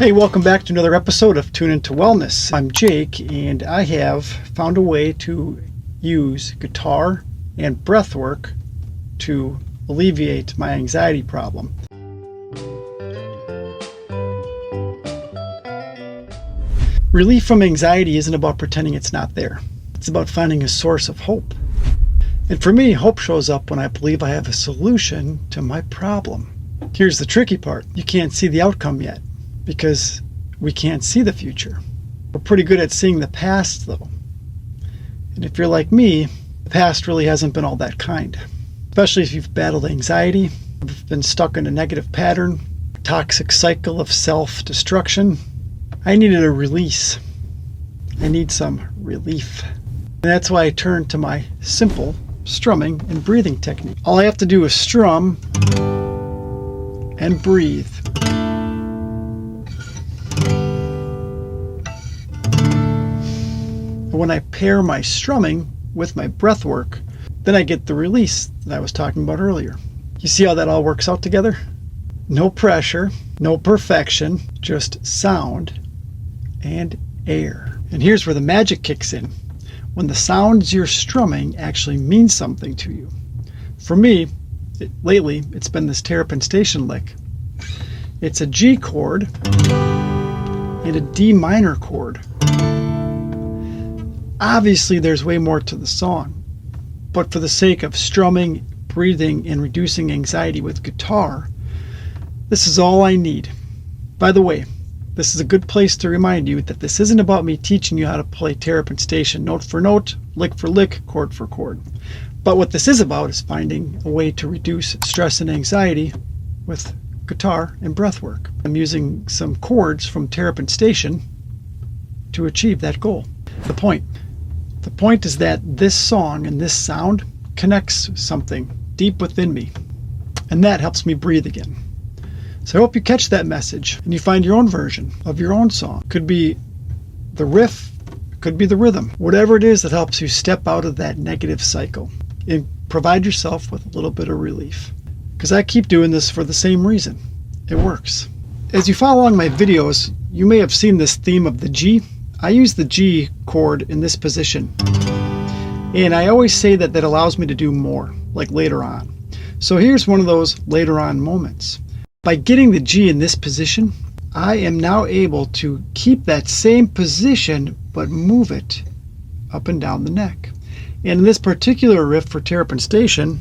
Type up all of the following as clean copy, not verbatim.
Hey, welcome back to another episode of Tune Into Wellness. I'm Jake, and I have found a way to use guitar and breath work to alleviate my anxiety problem. Relief from anxiety isn't about pretending it's not there. It's about finding a source of hope. And for me, hope shows up when I believe I have a solution to my problem. Here's the tricky part. You can't see the outcome yet, because we can't see the future. We're pretty good at seeing the past, though. And if you're like me, the past really hasn't been all that kind. Especially if you've battled anxiety, have been stuck in a negative pattern, toxic cycle of self-destruction. I needed a release. I need some relief. And that's why I turned to my simple strumming and breathing technique. All I have to do is strum and breathe. When I pair my strumming with my breath work, then I get the release that I was talking about earlier. You see how that all works out together? No pressure, no perfection, just sound and air. And here's where the magic kicks in. When the sounds you're strumming actually mean something to you. For me, lately, it's been this Terrapin Station lick. It's a G chord and a D minor chord. Obviously, there's way more to the song, but for the sake of strumming, breathing, and reducing anxiety with guitar, this is all I need. By the way, this is a good place to remind you that this isn't about me teaching you how to play Terrapin Station note for note, lick for lick, chord for chord. But what this is about is finding a way to reduce stress and anxiety with guitar and breath work. I'm using some chords from Terrapin Station to achieve that goal. The point is that this song and this sound connects something deep within me, and that helps me breathe again. So I hope you catch that message and you find your own version of your own song. Could be the riff, could be the rhythm, whatever it is that helps you step out of that negative cycle and provide yourself with a little bit of relief. Because I keep doing this for the same reason. It works. As you follow along my videos, you may have seen this theme of the G. I use the G chord in this position, and I always say that that allows me to do more, like later on. So here's one of those later on moments. By getting the G in this position, I am now able to keep that same position but move it up and down the neck. And in this particular riff for Terrapin Station,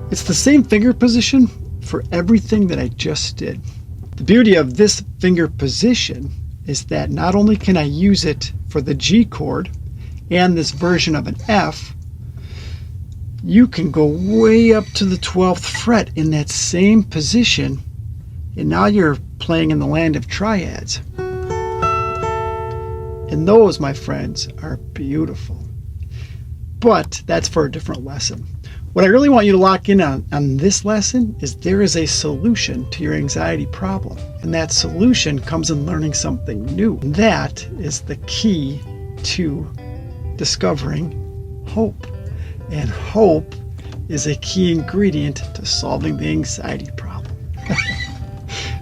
it's the same finger position for everything that I just did. The beauty of this finger position is that not only can I use it for the G chord and this version of an F, you can go way up to the 12th fret in that same position, and now you're playing in the land of triads. And those, my friends, are beautiful. But that's for a different lesson. What I really want you to lock in on this lesson is there is a solution to your anxiety problem. And that solution comes in learning something new. That is the key to discovering hope. And hope is a key ingredient to solving the anxiety problem.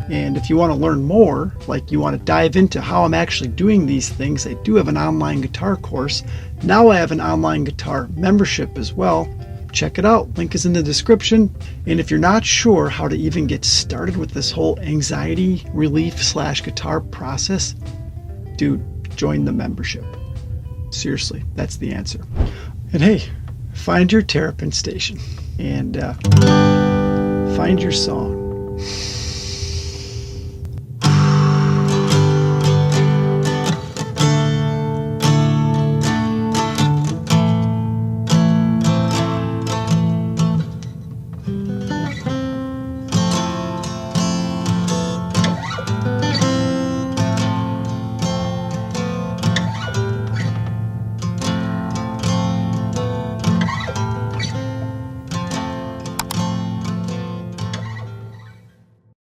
And if you want to learn more, like you want to dive into how I'm actually doing these things, I do have an online guitar course. Now I have an online guitar membership as well. Check it out. Link is in the description. And if you're not sure how to even get started with this whole anxiety relief / guitar process, dude, join the membership. Seriously, that's the answer. And hey, find your Terrapin Station and find your song.